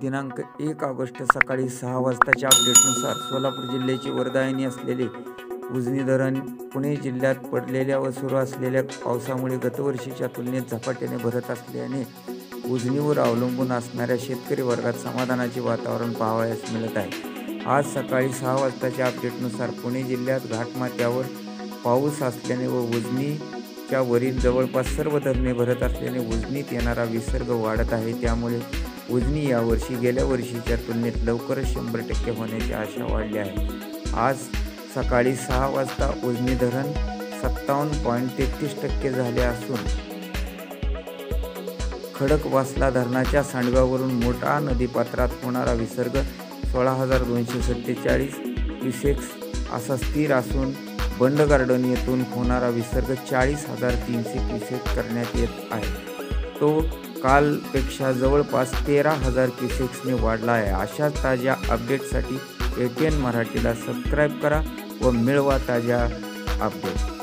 दिनांक 1 ऑगस्ट सकाळी 6 वाजताच्या अपडेटनुसार सोलापूर जिल्ह्याची वरदायिनी असलेले उजनी धरण पुणे जिल्ह्यात पडलेल्या व सुरू असलेल्या पावसामुळे गतवर्षीच्या तुलनेत झपाट्याने भरत असल्याने उजनीवर अवलंबून असणाऱ्या शेतकरी वर्गात समाधानाचे वातावरण पाहावयास मिळत आहे। आज सकाळी 6 वाजताच्या अपडेटनुसार पुणे जिल्ह्यात घाटमाथ्यावर पाऊस असल्याने व उजनीच्या वरील जवळपास सर्व धरणे भरत असल्याने उजनीत येणारा विसर्ग वाढत आहे। त्यामुळे उजनी यावर्षी गेल्या वर्षीच्या तुलनेत लवकरच 100% होण्याची आशा वाढली आहे। आज सकाळी 6 वाजता उजनी धरण 57.33% झाले असून खडकवासला धरणाच्या सांडव्यावरून मोठा नदीपात्रात होणारा विसर्ग 16,247 क्युसेक्स असा स्थिर असून बंड गार्डन येथून होणारा विसर्ग 40,300 क्युसेक्स करण्यात येत आहे। तो कालपेक्षा जवळपास 13,000 क्युसेक्सने वाढला आहे। अशा ताज्या अपडेटसाठी ATN मराठीला सबस्क्राईब करा व मिळवा ताज्या अपडेट।